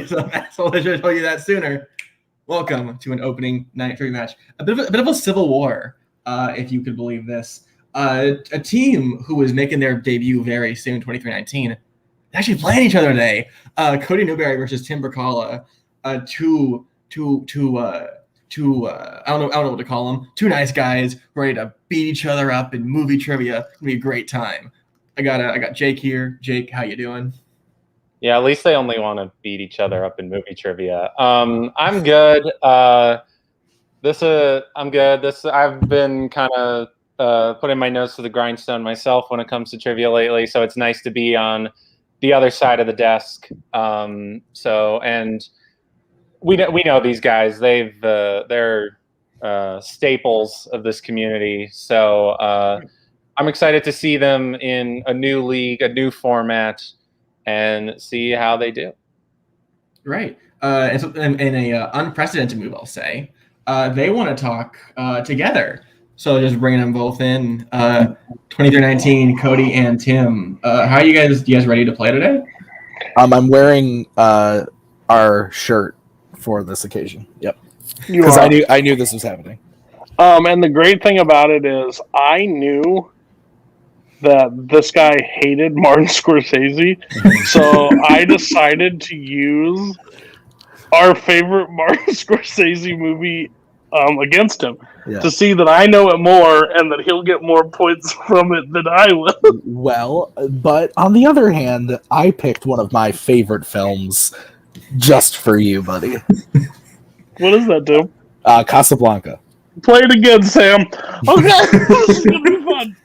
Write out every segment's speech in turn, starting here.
some asshole that should have told you that sooner. Welcome to an opening night trivia match. A bit of a civil war, if you could believe this. A team who is making their debut very soon, 23-19, actually playing each other today. Cody Newberry versus Tim Brzakala. Two I don't know what to call them. Two nice guys ready to beat each other up in movie trivia. It's gonna be a great time. I got Jake here. Jake, how you doing? Yeah, at least they only want to beat each other up in movie trivia. I'm good. I'm good. I've been kind of putting my nose to the grindstone myself when it comes to trivia lately, so it's nice to be on the other side of the desk. And we know these guys. They're staples of this community. So I'm excited to see them in a new league, a new format, and see how they do. Right. And so in a unprecedented move, I'll say, they want to talk together. So just bringing them both in, 23-19, Cody and Tim. How are you guys ready to play today? I'm wearing our shirt for this occasion. Yep. Because I knew this was happening. And the great thing about it is I knew that this guy hated Martin Scorsese, so I decided to use our favorite Martin Scorsese movie against him to see that I know it more and that he'll get more points from it than I will. Well, but on the other hand, I picked one of my favorite films just for you, buddy. What is that, Tim? Casablanca. Play it again, Sam. Okay, this is gonna be fun.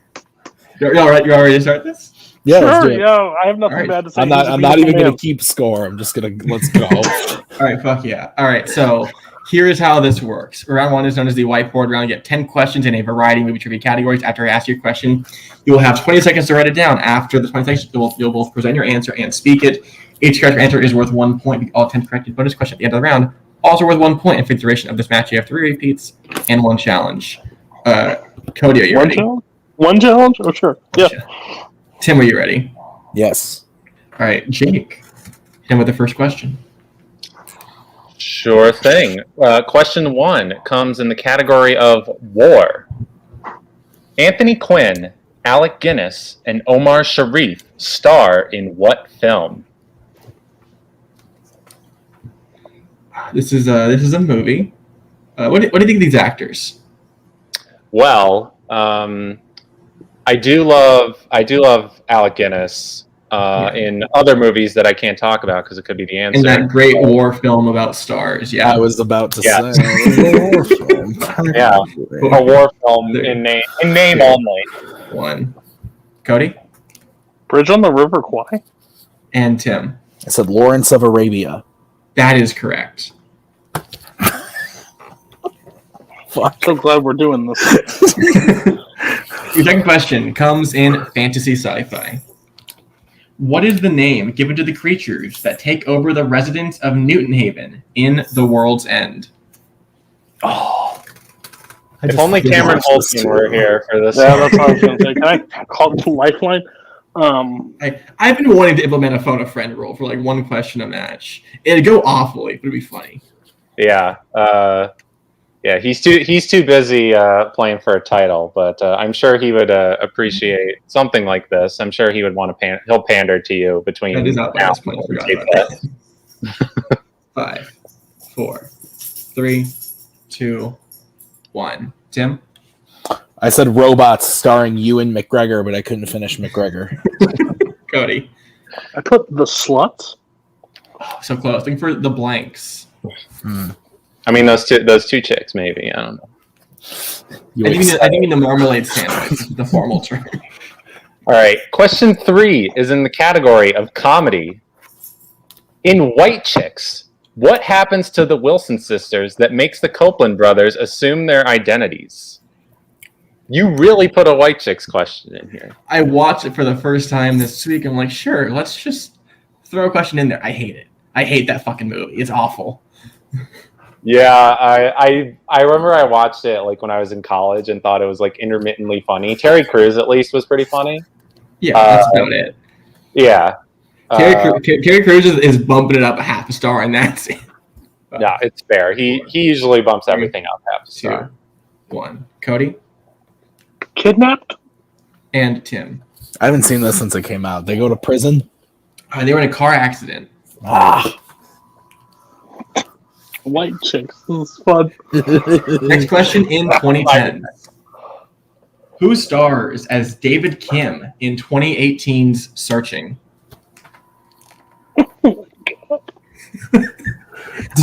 You're all right? You're all ready to start this? Yeah, sure. Yeah, I have nothing bad to say. I'm not even going to keep score. I'm just going to let's go. All right, fuck yeah. All right, so here is how this works. Round one is known as the whiteboard round. You get 10 questions in a variety of movie trivia categories. After I ask you a question, you will have 20 seconds to write it down. After the 20 seconds, you'll both present your answer and speak it. Each correct answer is worth 1 point. All 10 corrected bonus question at the end of the round also worth 1 point. And for the duration of this match, you have 3 repeats and 1 challenge. Cody, are you ready? One challenge? Oh, sure. Yeah. Tim, are you ready? Yes. All right, Jake, hit him with the first question. Sure thing. Question 1 comes in the category of war. Anthony Quinn, Alec Guinness, and Omar Sharif star in what film? This is a movie. What do you think of these actors? Well, I do love Alec Guinness in other movies that I can't talk about because it could be the answer. In that great war film about stars, yeah. I was about to say a war film. Yeah, a war film in name only. 1. Cody? Bridge on the River Kwai? And Tim? I said Lawrence of Arabia. That is correct. Fuck. So glad we're doing this. Your second question comes in fantasy sci-fi. What is the name given to the creatures that take over the residents of Newton Haven in The World's End? Oh. If only Cameron Holstein were here for this. Yeah, that's what I was going to say. Can I call it the Lifeline? I've been wanting to implement a phone a friend rule for like 1 question a match. It'd go awfully, but it'd be funny. Yeah. Yeah, he's too busy playing for a title, but I'm sure he would appreciate something like this. I'm sure he would want to he'll pander to you between. That is not my last point. 5, 4, 3, 2, 1. Tim? I said Robots starring Ewan McGregor, but I couldn't finish McGregor. Cody? I put The Sluts. Oh, so close. Looking for the blanks. I mean, those two chicks, maybe. I don't know. I think in the marmalade sandwich, the formal term. All right. Question 3 is in the category of comedy. In White Chicks, what happens to the Wilson sisters that makes the Copeland brothers assume their identities? You really put a White Chicks question in here. I watched it for the first time this week. I'm like, sure, let's just throw a question in there. I hate it. I hate that fucking movie. It's awful. Yeah, I remember I watched it like when I was in college and thought it was like intermittently funny. Terry Crews at least was pretty funny. Yeah, that's about it. Yeah. Terry Crews is bumping it up a half a star, and that's it. Yeah, it's fair. He usually bumps everything up half a star. 2, 1. Cody Kidnapped? and Tim. I haven't seen this since it came out. They go to prison. They were in a car accident. White chicks. This is fun. Next question in 2010. Who stars as David Kim in 2018's Searching? Did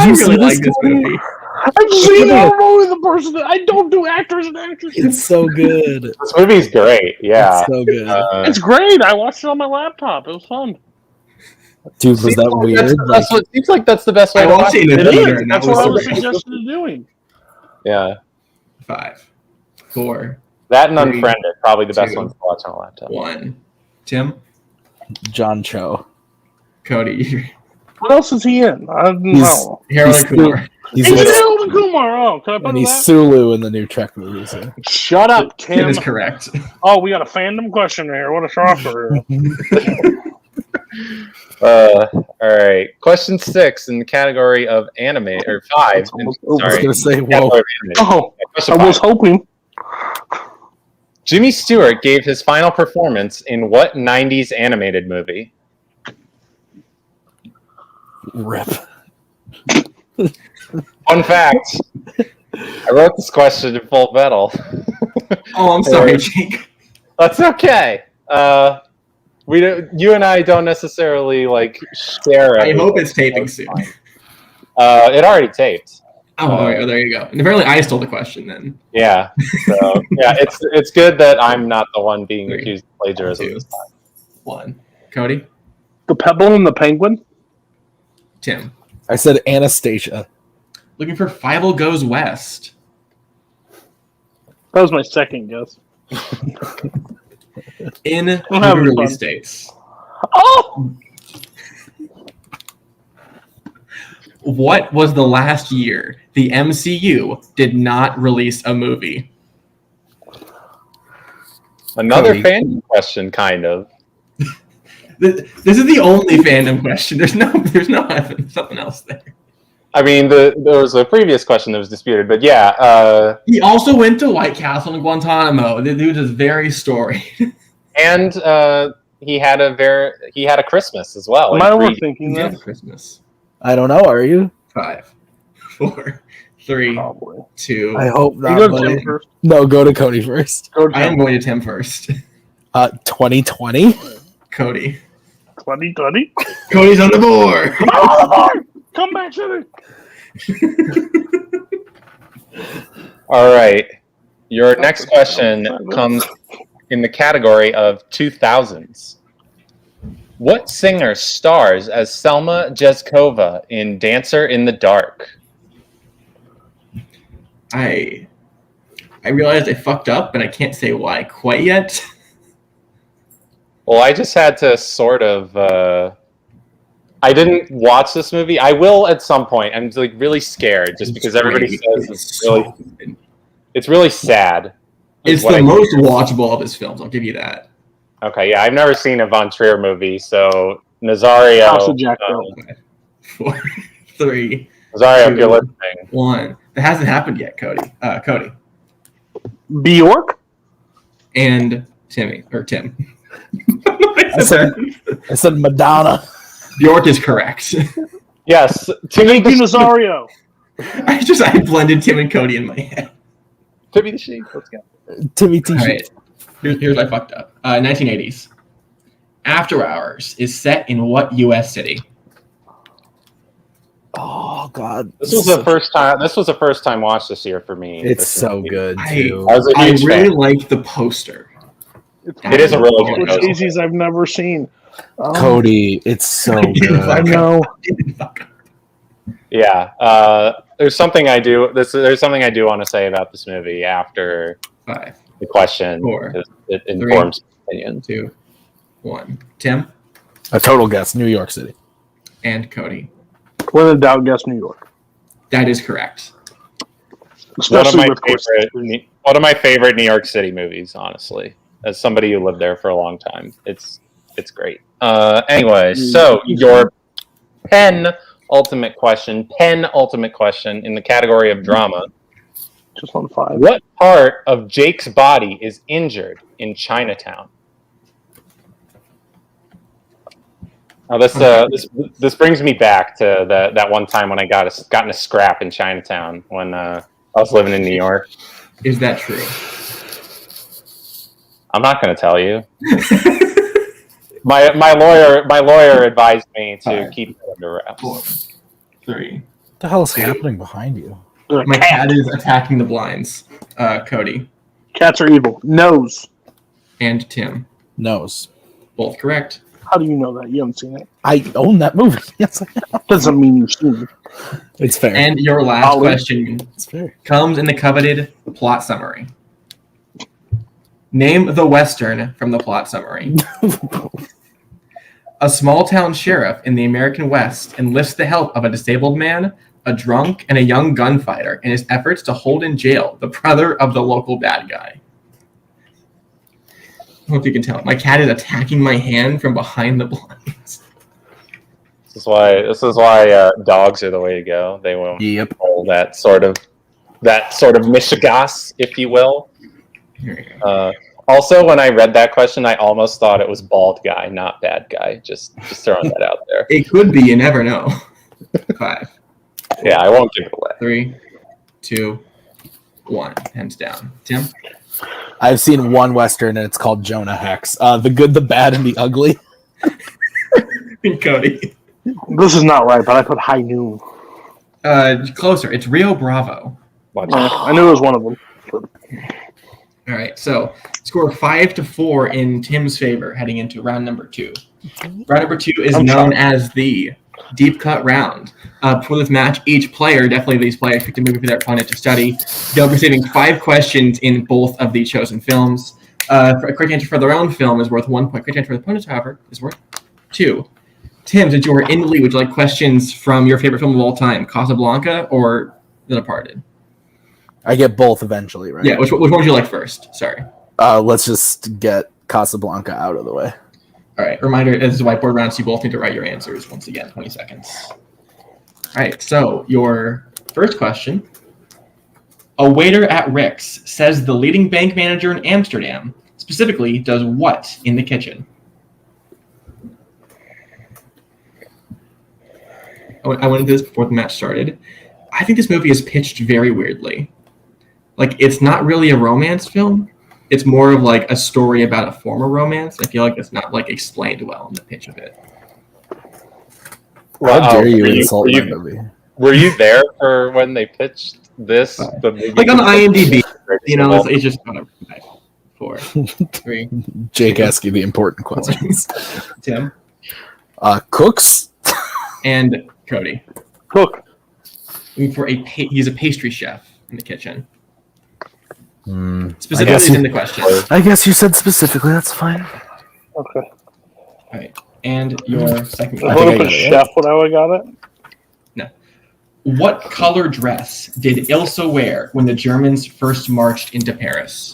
you see like this this movie. I've seen that movie. The person that I don't do actors and actresses. It's so good. This movie's great. Yeah, It's so good. It's great. I watched it on my laptop. It was fun. Dude, was that weird? Seems like that's the best way I to watched watch it in it. the It theater, is. and That's that what I was was suggesting doing. Yeah, 5, 4, that and 3, Unfriended, probably the best 2, ones to watch on a laptop. 1. Tim, John Cho. Cody, What else is he in? I don't know. Harold He's and Kumar. He's He's with, Harold and Kumar. Oh, can I put and it he's that? Sulu in the new Trek movies. Yeah. Shut up, Tim Tim. is correct. Oh, we got a fandom question here. What a shocker. All right. Question 6 in the category of anime, or 5. It's almost Sorry. I was gonna say, whoa. Category of anime. Oh, Question I was 5. hoping. Jimmy Stewart gave his final performance in what 90s animated movie? Rip. Fun fact. I wrote this question in Full Metal. Oh, I'm sorry, Jake. That's okay. You and I don't necessarily share. I hope it's taping soon. It already taped. Oh, all right, there you go. And apparently I stole the question then. Yeah. So yeah, it's good that I'm not the one being 3, accused of plagiarism 2, this time. 1. Cody, The Pebble and the Penguin? Tim. I said Anastasia. Looking for Fievel Goes West. That was my second guess. In I'm having movie fun. release dates. Oh! What was the last year the MCU did not release a movie? Another Cody. fan question, kind of. This is the only fandom question. There's something else there. I mean, there was a previous question that was disputed, but yeah. He also went to White Castle in Guantanamo. The dude is very storied. And he had a Christmas as well. Am I in 3. overthinking Yeah, that? Christmas. I don't know. Are you? 5, 4, 3, Probably. 2. I hope You not. go to buddy. Tim first. No, go to Cody first. Go to I am Tim. going to Tim first. 2020. Cody. 2020? Cody's on the board. Come back to All right. Your next question comes in the category of 2000s. What singer stars as Selma Jezkova in Dancer in the Dark? I realized I fucked up, and I can't say why quite yet. Well, I just had to sort of. I didn't watch this movie. I will at some point. I'm really scared just because everybody says it's really sad. It's the most watchable of his films. I'll give you that. Okay, yeah, I've never seen a Von Trier movie, so Nazario. House of Jack Bill. 4, 3, Nazario, if 2, you're listening. 1. That hasn't happened yet, Cody. Cody Bjork? and Tim. I said Madonna. Bjork is correct. Yes, Thank you, Nazario. I blended Tim and Cody in my head. Timmy the Sheep. Let's go. Timmy T. All right. Here's what I fucked up. 1980s. After Hours is set in what U.S. city? Oh God, This was the first time. This was the first time watch this year for me. It's This so movie. good I- too. I was a I huge really fan. like the poster. It is a really good poster. Scorsese's I've never seen. Cody, it's so good. I know. Yeah. There's something I do. There's something I do want to say about this movie after 5, the question. 4, Because it informs opinion. 2, 1. Tim A total guess. New York City. and Cody. When in doubt, guess New York. That is correct. Especially with Scorsese. One of my favorite New York City movies, honestly. As somebody who lived there for a long time, it's great. Anyway, so your penultimate question in the category of drama. Just on 5. What part of Jake's body is injured in Chinatown? Now this brings me back to that one time when I got in a scrap in Chinatown when I was living in New York. Is that true? I'm not going to tell you. My lawyer advised me to keep it under wraps. 4, 3. What the hell is happening behind you? My cat is attacking the blinds. Cody Cats are evil. Nose. and Tim, Nose. both correct. How do you know that? You haven't seen it. I own that movie. Yes, I have. Doesn't mean you've seen it. It's fair. And your last question It's fair. comes in the coveted plot summary. Name the Western from the plot summary. A small-town sheriff in the American West enlists the help of a disabled man, a drunk, and a young gunfighter in his efforts to hold in jail the brother of the local bad guy. I hope you can tell. My cat is attacking my hand from behind the blinds. This is why dogs are the way to go. They won't hold that sort of mishigas, if you will. Here we go. Also, when I read that question, I almost thought it was bald guy, not bad guy. Just throwing that out there. It could be. You never know. 5, Yeah, I won't give it away. 3, 2, 1. Hands down. Tim? I've seen one Western, and it's called Jonah Hex. The Good, the Bad, and the Ugly. Cody. This is not right, but I put High Noon. Closer. It's Rio Bravo. I knew it was one of them. All right, so score 5-4 in Tim's favor heading into round number 2. Round number 2 is known as the deep cut round. For this match, each player, definitely these players, picked a movie for their opponent to study. They'll be receiving 5 questions in both of the chosen films. A correct answer for their own film is worth 1 point. Correct answer for the opponent's, however, is worth 2. Tim, since you were in the lead, would you like questions from your favorite film of all time, Casablanca or The Departed? I get both eventually, right? Yeah, which one would you like first? Sorry. Let's just get Casablanca out of the way. All right, reminder, this is a whiteboard round, so you both need to write your answers once again, 20 seconds. All right, so your first question. A waiter at Rick's says the leading bank manager in Amsterdam specifically does what in the kitchen? I went into this before the match started. I think this movie is pitched very weirdly. Like, it's not really a romance film. It's more of like a story about a former romance. I feel like it's not like explained well in the pitch of it. How dare you insult my movie? Were you there for when they pitched this? The movie? Like on IMDb, you know, it's just whatever. 5, 4, 3. Jake ask you the important questions. Tim Cooks and Cody. Cook. He's a pastry chef in the kitchen. Specifically, I guess is in the question. I guess you said specifically. That's fine. Okay. All right, and your second I question. would have put chef when I got it. No. What color dress did Ilsa wear when the Germans first marched into Paris?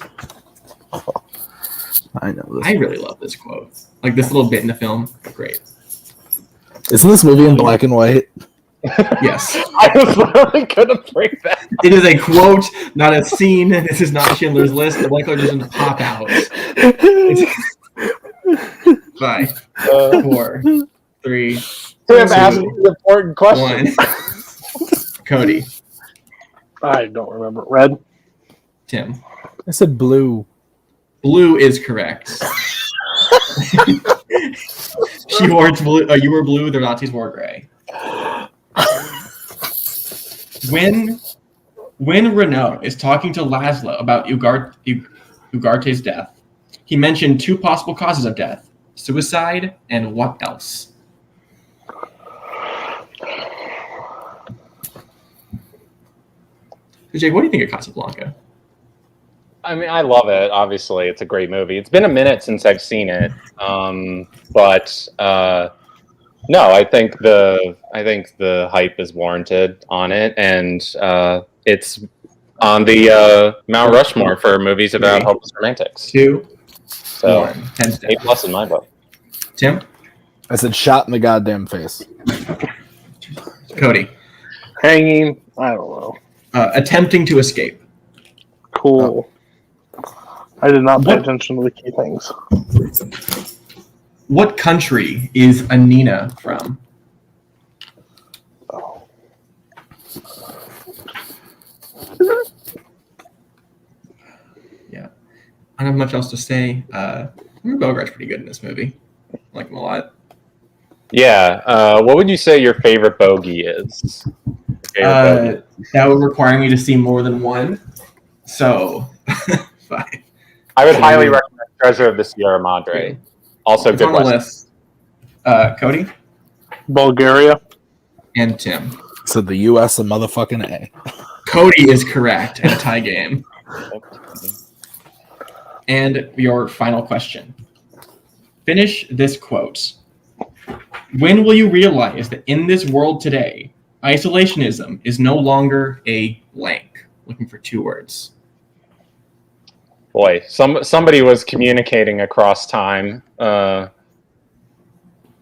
I know this. I really love this quote. Like this little bit in the film. Great. Isn't this movie in black and white? Yes. I was literally gonna bring that. It is a quote, not a scene. This is not Schindler's List. The white color doesn't pop out. 5, 4, 3, Tim asked me the important question. 1. Cody. I don't remember. Red. Tim. I said blue. Blue is correct. She wore blue. You were blue. The Nazis wore gray. When Renault is talking to Laszlo about Ugarte's death, he mentioned 2 possible causes of death: suicide and what else? So Jake, what do you think of Casablanca? I mean, I love it. Obviously, it's a great movie. It's been a minute since I've seen it, but no, I think the hype is warranted on it, and it's on the Mount Rushmore for movies about hopeless romantics. 2, So 1. 10 A+ in my book. Tim? I said shot in the goddamn face. Cody. Hanging. I don't know. Attempting to escape. Cool. I did not pay What? attention to the key things. What country is Anina from? Oh. Yeah. I don't have much else to say. Bogart's pretty good in this movie. I like him a lot. Yeah. What would you say your favorite bogey is? That would require me to see more than one. So, 5. I would highly recommend Treasure of the Sierra Madre. Also, It's good on the Western. list. Cody Bulgaria. and Tim. So the U.S. a motherfucking A. Cody is correct in a tie game. And your final question. Finish this quote. When will you realize that in this world today, isolationism is no longer a blank? Looking for 2 words. Boy, somebody was communicating across time.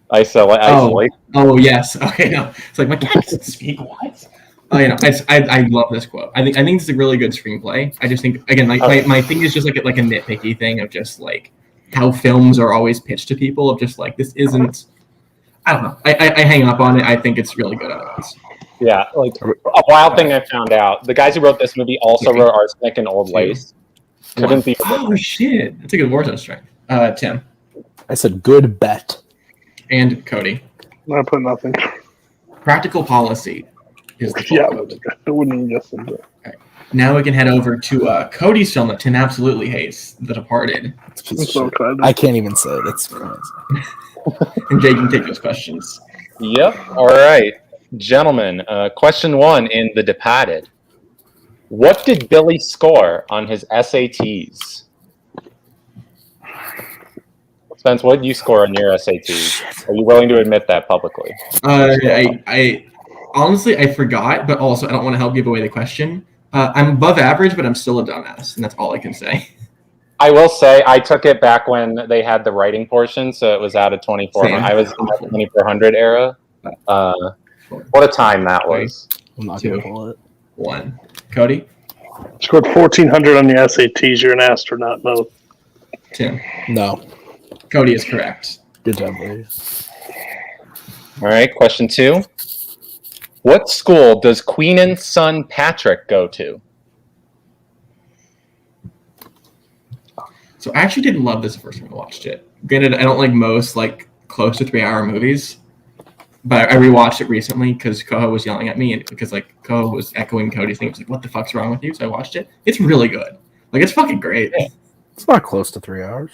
Isolate. Oh, yes. Okay, no. It's like, my cat doesn't speak. What? Oh, I love this quote. I think this is a really good screenplay. I just think, again, like my thing is just like a nitpicky thing of just like how films are always pitched to people of just like, this isn't, I don't know. I hang up on it. I think it's really good otherwise. Yeah, like a wild thing I found out: the guys who wrote this movie also wrote Arsenic and Old Lace. Couldn't be. Oh shit! That's a good Warzone strength. Tim I said good bet. and Cody. I put nothing. Practical policy is the Yeah, quote. I wouldn't even guess it. Now we can head over to Cody's film that Tim absolutely hates, The Departed. It's a piece I'm of so shit. excited. I can't even say it. It's crazy. And Jay can take those questions. Yep. All right, gentlemen. Question 1 in The Departed. What did Billy score on his SATs? Spence, what did you score on your SATs? Are you willing to admit that publicly? I honestly I forgot, but also I don't want to help give away the question. I'm above average, but I'm still a dumbass, and that's all I can say. I will say I took it back when they had the writing portion, so it was out of 2400. Same. I was in the 2400 era. What a time that was. I'm not 2, gonna pull it. 1. Cody, Scored 1,400 on the SATs. You're an astronaut. No. Tim. No. Cody is correct. Good job, buddy. All right, question 2. What school does Queenan's son Patrick go to? So I actually did love this the first time I watched it. Granted, I don't like most like close to 3-hour movies, but I rewatched it recently because Koho was yelling at me, and because like Koho was echoing Cody's thing. It was like, "What the fuck's wrong with you?" So I watched it. It's really good. Like it's fucking great. Yeah. It's not close to 3 hours.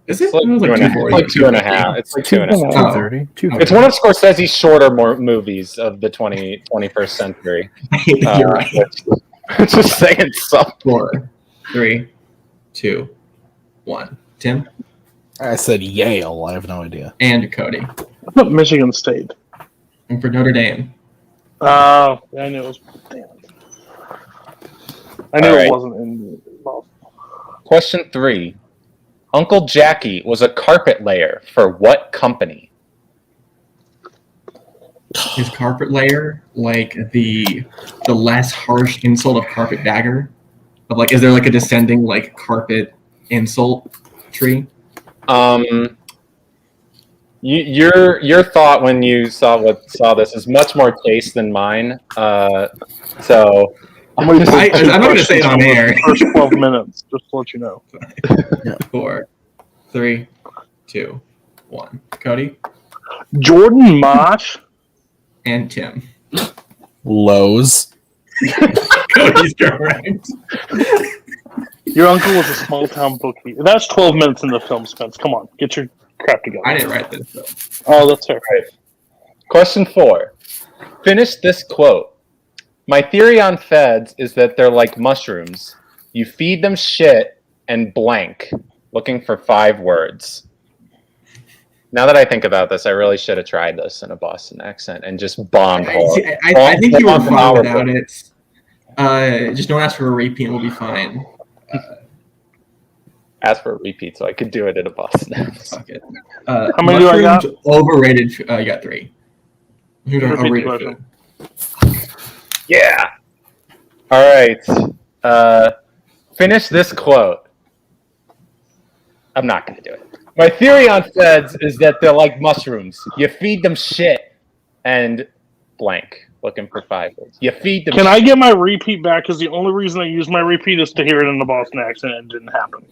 Is it? It's like, It was two, and a, 240. it's like 2.5. It's like 2.5. 230. 230. It's one of Scorsese's shorter movies of the 21st century. I hate that you're right. It's just saying something. 4, 3, 2, 1. Tim I said Yale. I have no idea. and Cody. I put Michigan State. And for Notre Dame. I knew it was. Damn it. I knew All right. it wasn't in. Well, Question 3. Uncle Jackie was a carpet layer for what company? Is carpet layer like the less harsh insult of carpetbagger? Of like, is there like a descending like carpet insult tree? Your thought when you saw this is much more taste than mine. So I'm not going to say it on air. First 12 minutes, just to let you know. 4, 3, 2, 1. Cody Jordan Mosh. and Tim. Lowe's. Cody's correct. Your uncle was a small town bookie. That's 12 minutes in the film, Spence. Come on, get your crap together. I didn't write this though. Oh, that's fair. question 4. Finish this quote. My theory on feds is that they're like mushrooms. You feed them shit and blank. Looking for 5 words. Now that I think about this, I really should have tried this in a Boston accent and just bombed hard. I think you were fine without it. Just don't ask for a repeat and we'll be fine. asked for a repeat, so I could do it in a Boston accent. Fuck it. How many do I got? Overrated. You got 3. Mushrooms are Repeat the overrated question. food. Yeah. All right. Finish this quote. I'm not going to do it. My theory on feds is that they're like mushrooms. You feed them shit and blank. Looking for 5 words. You feed them Can I get my repeat back? Because the only reason I use my repeat is to hear it in the Boston accent, and it didn't happen.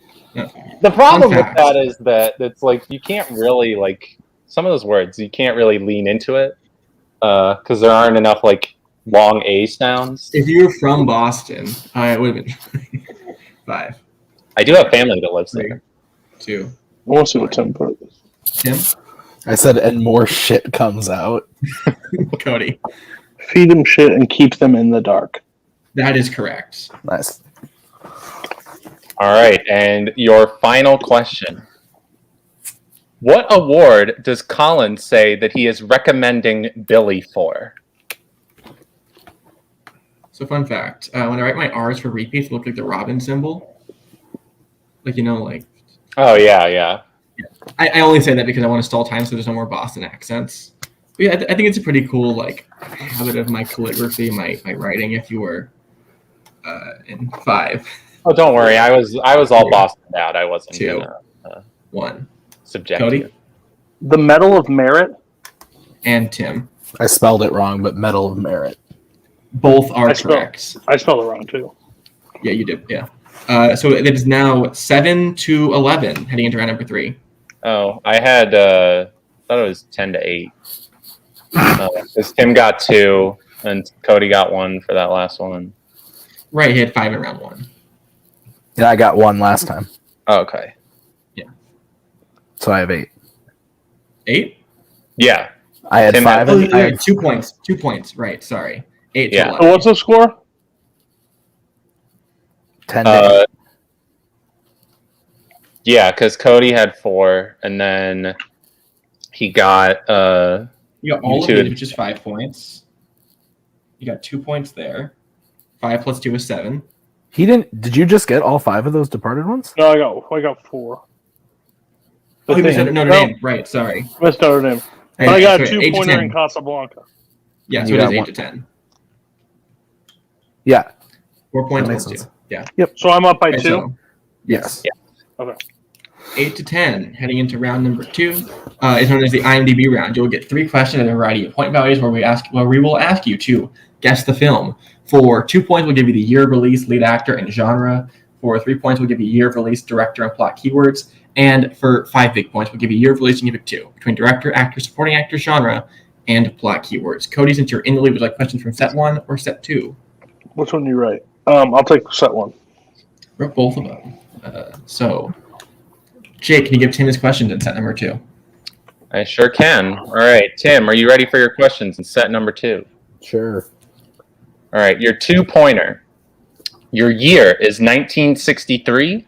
The problem Fun with fact. that is that it's like you can't really like some of those words. You can't really lean into it because there aren't enough like long A sounds. If you were from Boston, it would have been 5, I do have family that lives 3, there. 2. I want to see what Tim put. Tim, I said, and more shit comes out. Cody. Feed them shit and keep them in the dark. That is correct. Nice. All right, and your final question. What award does Colin say that he is recommending Billy for? So fun fact, when I write my R's for repeats, it looks like the Robin symbol. Like, like... Oh, yeah. I only say that because I want to stall time so there's no more Boston accents. But yeah, I think it's a pretty cool, habit of my calligraphy, my writing, if you were in 5. Oh, don't worry. I was all Bostoned out. I wasn't 2, gonna 1. subject Cody you. The Medal of Merit. and Tim. I spelled it wrong, but Medal of Merit. Both are correct. I spelled it wrong, too. Yeah, you did. Yeah. So it is now 7-11, heading into round number 3. Oh, I had thought it was 10-8. Because Tim got 2 and Cody got 1 for that last one. Right, he had 5 in round 1. Yeah, I got 1 last time, Oh, okay. so I have 8. 8? Yeah. I had Tim 5. Oh, I had 2 points. 2 points. Right. Sorry. 8 to Yeah. 11. So what's the score? 10 to 8. Yeah, because Cody had 4, and then he got You got all of two. these, which is 5 points. You got 2 points there. 5 plus 2 is 7. He didn't. Did you just get all 5 of those departed ones? No, I got 4. Oh, you missed Notre Notre Dame. Right. Sorry. Missed Notre Dame. Hey, But I got a so 8 to 2-pointer 10. in Casablanca. Yeah, so You it is got 8 one. to 10. Yeah. 4 points That makes plus 2. sense. Yeah. So I'm up by Okay, 2. so Yes. Okay. 8 to 10, heading into round number 2, is known as the IMDb round. You'll get 3 questions and a variety of point values where we will ask you to guess the film. For 2 points, we'll give you the year of release, lead actor, and genre. For 3 points, we'll give you year of release, director, and plot keywords. And for 5 big points, we'll give you year of release and give it 2 between director, actor, supporting actor, genre, and plot keywords. Cody, since you're in the lead, would you like questions from set 1 or set 2? Which one do you write? I'll take set 1. Wrote both of them. So, Jake, can you give Tim his questions in set number 2? I sure can. All right, Tim, are you ready for your questions in set number 2? Sure. All right, your 2-pointer. Your year is 1963.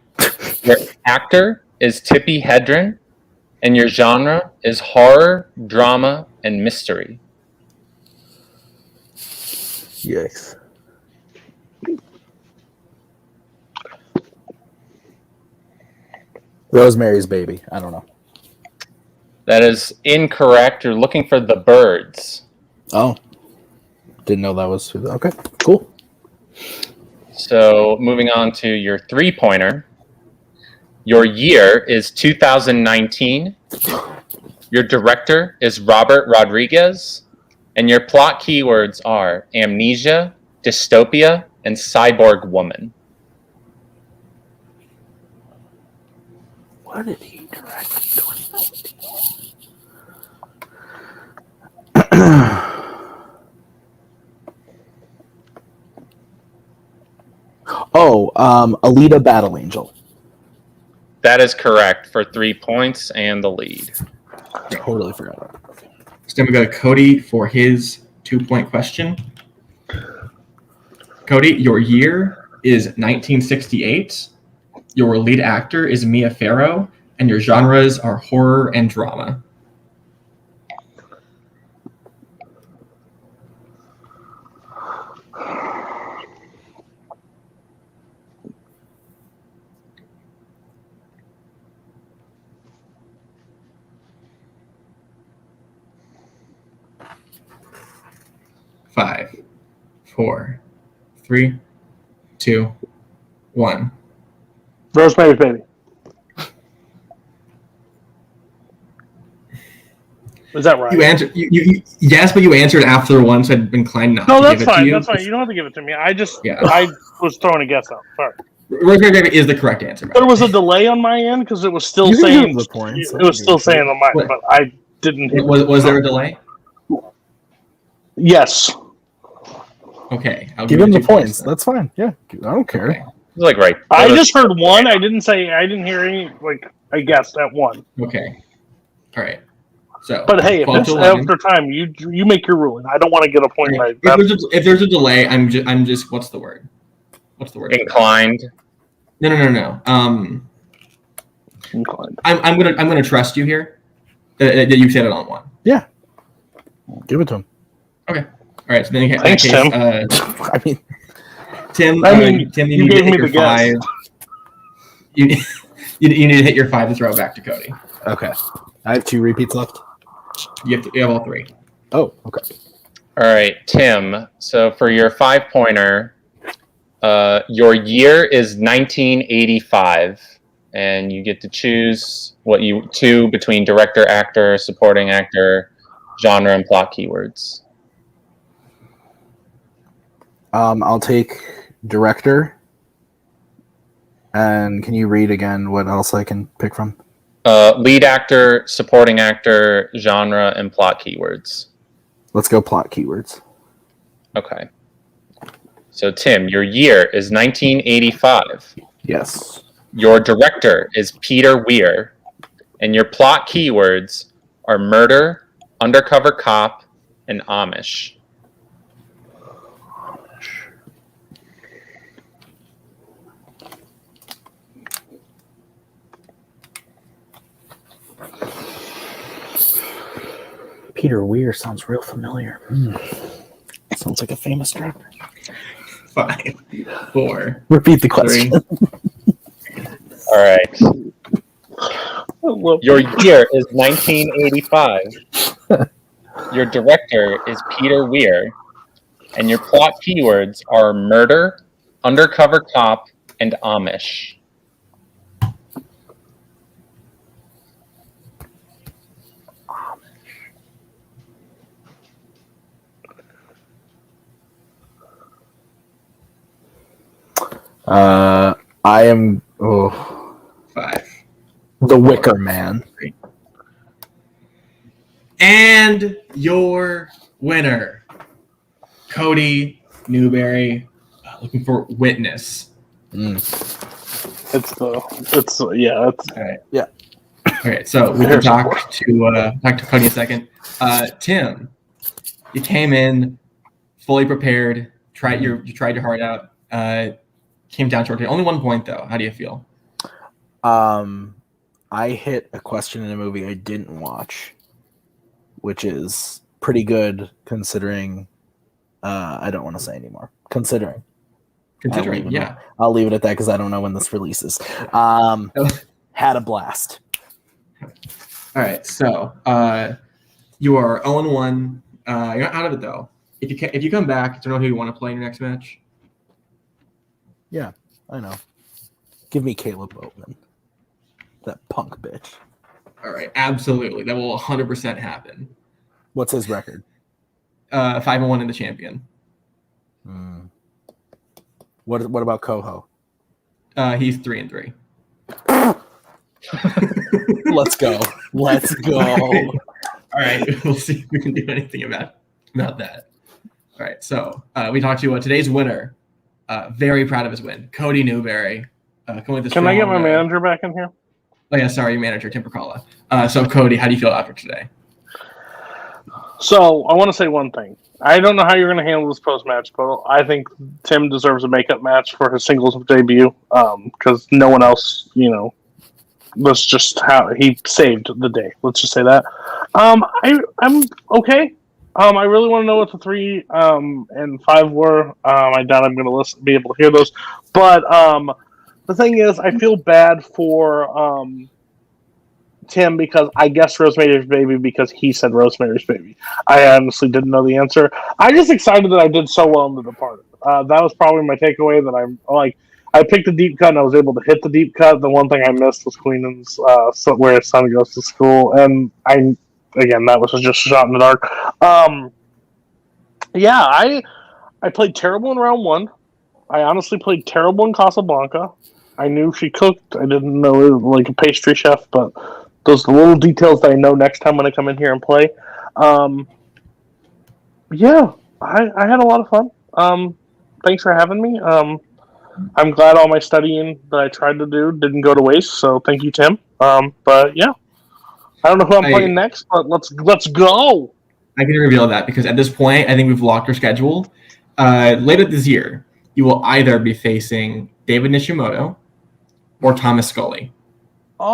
Your actor is Tippi Hedren. And your genre is horror, drama, and mystery. Yikes. Rosemary's Baby. I don't know. That is incorrect. You're looking for The Birds. Oh. Didn't know that was. Okay, cool. So moving on to your 3-pointer. Your year is 2019. Your director is Robert Rodriguez. And your plot keywords are amnesia, dystopia, and cyborg woman. What did he direct in 2019? Alita Battle Angel. That is correct for 3 points and the lead. Totally forgot about it. So then we go to Cody for his 2-point question. Cody, your year is 1968. Your lead actor is Mia Farrow, and your genres are horror and drama. 5, 4, 3, 2, 1. Rosemary's Baby. Is that right? You answered. Yes, but you answered after one, so I'd inclined not No, to that's give it to fine. you. That's fine. You don't have to give it to me. I Yeah. was throwing a guess out. Sorry. Rosemary Baby is the correct answer. There was a delay on my end because it was still You can saying give the points. it was still saying on mine, What? but I didn't hear. Was there a delay? Yes. Okay, I'll Give you him the 2 points. then. That's fine. Yeah, I don't care. Okay. It's like right. I just heard one. I didn't hear any. Like I guessed at one. Okay. All right. So, But hey, if 12 it's to 11. after time, you make your ruling. I don't want to get a point. Right. Right. If there's a delay, I'm just what's the word? What's the word? Inclined. No. Inclined. I'm gonna trust you here. That you said it on one. Yeah, give it to him. Okay. All right. So then in Thanks, that case, I mean, Tim, you gave me the guess. 5. You need to hit your 5 to throw it back to Cody. okay. I have 2 repeats left. You have all 3. Oh, okay. All right, Tim. So for your 5-pointer, your year is 1985, and you get to choose two between director, actor, supporting actor, genre, and plot keywords. I'll take director. And can you read again what else I can pick from? Lead actor, supporting actor, genre, and plot keywords. Let's go plot keywords. Okay. So, Tim, your year is 1985. Yes. Your director is Peter Weir. And your plot keywords are murder, undercover cop, and Amish. Peter Weir sounds real familiar. Sounds like a famous director. 5, 4. Repeat the question. 3. All right. Your year is 1985. Your director is Peter Weir. And your plot keywords are murder, undercover cop, and Amish. I am 5. the Wicker Man. 3. And your winner, Cody Newberry, looking for Witness. It's All right. Yeah. All right. So we can talk to Cody in a second. Tim, you came in fully prepared. You tried your heart out. Came down short. Only 1 point though. How do you feel? I hit a question in a movie I didn't watch, which is pretty good considering. I don't want to say anymore. Considering, yeah. I'll leave it at that because I don't know when this releases. Had a blast. All right, so you are 0-1. You're not out of it though. If you come back, do you know who you want to play in your next match? Yeah, I know. Give me Caleb Boatman. That punk bitch. All right, absolutely. That will 100% happen. What's his record? 5-1 in the champion. What about Coho? He's 3-3. Let's go. Let's go. All right, we'll see if we can do anything about that. All right, so we talked to today's winner. Very proud of his win, Cody Newberry. Can I get my manager back in here? Oh yeah, sorry, your manager, Tim Brzakala. So Cody, how do you feel after today? So I want to say one thing. I don't know how you're going to handle this post-match, but I think Tim deserves a makeup match for his singles debut because no one else, that's just how he saved the day. Let's just say that. I'm okay. I really want to know what the 3 and 5 were. I doubt I'm going to be able to hear those. But the thing is, I feel bad for Tim because I guessed Rosemary's Baby because he said Rosemary's Baby. I honestly didn't know the answer. I'm just excited that I did so well in The Departed. That was probably my takeaway. That I'm like, I picked a deep cut and I was able to hit the deep cut. The one thing I missed was Queenan's where his son goes to school, and that was just a shot in the dark. I played terrible in round one. I honestly played terrible in Casablanca. I knew she cooked. I didn't know it was like a pastry chef, but those are the little details that I know next time when I come in here and play. I had a lot of fun. Thanks for having me. I'm glad all my studying that I tried to do didn't go to waste, so thank you, Tim. But yeah, I don't know who I'm playing next, but let's go. I can reveal that because at this point, I think we've locked our schedule. Later this year, you will either be facing David Nishimoto or Thomas Scully. We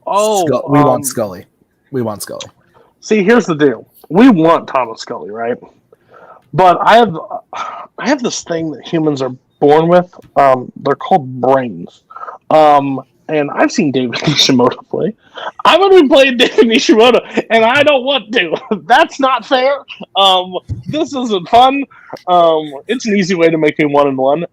want Scully. We want Scully. See, here's the deal. We want Thomas Scully, right? But I have this thing that humans are born with. They're called brains. And I've seen David Nishimoto play. I'm going to be playing David Nishimoto, and I don't want to. That's not fair. This isn't fun. It's an easy way to make me 1-1.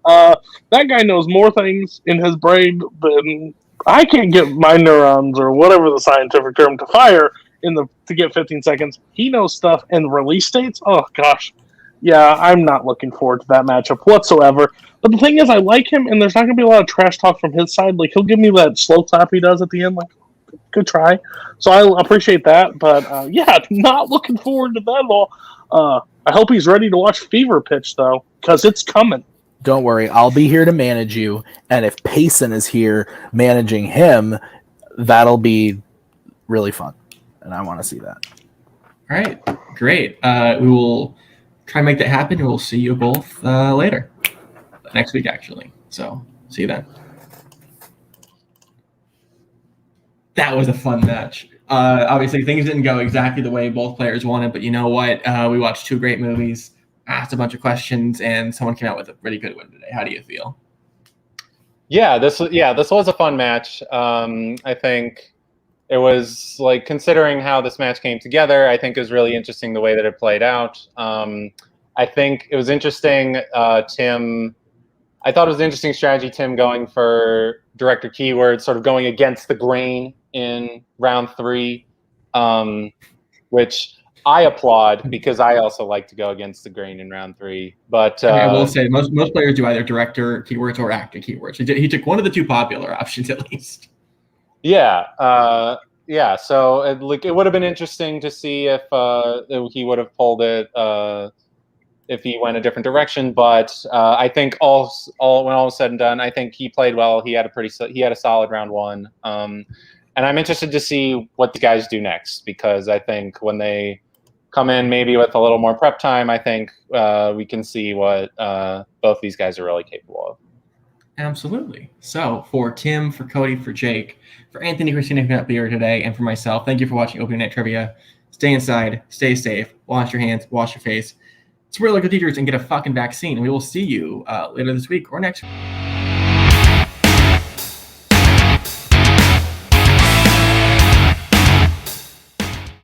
That guy knows more things in his brain than I can't get my neurons or whatever the scientific term to fire to get 15 seconds. He knows stuff and release dates. Oh gosh, yeah, I'm not looking forward to that matchup whatsoever. But the thing is, I like him, and there's not going to be a lot of trash talk from his side. Like, he'll give me that slow clap he does at the end. Like, good try. So I appreciate that. But, not looking forward to that at all. I hope he's ready to watch Fever Pitch, though, because it's coming. Don't worry. I'll be here to manage you. And if Payson is here managing him, that'll be really fun. And I want to see that. All right. Great. We will try and make that happen, and we'll see you both later. Next week, actually. So, see you then. That was a fun match. Obviously, things didn't go exactly the way both players wanted, but you know what? We watched two great movies, asked a bunch of questions, and someone came out with a pretty good win today. How do you feel? Yeah, this was a fun match. I think it was, like, considering how this match came together, I think it was really interesting the way that it played out. I think it was interesting, Tim. I thought it was an interesting strategy, Tim, going for director keywords, sort of going against the grain in round 3, which I applaud because I also like to go against the grain in round 3. But I will say most players do either director keywords or actor keywords. He took one of the two popular options at least. Yeah. So it would have been interesting to see if he would have pulled it. If he went a different direction, but I think when all was said and done, I think he played well. He had a solid round 1, and I'm interested to see what the guys do next, because I think when they come in maybe with a little more prep time, I think we can see what both these guys are really capable of. Absolutely. So for Tim, for Cody, for Jake, for Anthony, Christina, who got here today, and for myself, thank you for watching Opening Night Trivia. Stay inside, stay safe, wash your hands, wash your face. Swear like good teachers and get a fucking vaccine. We will see you later this week or next week.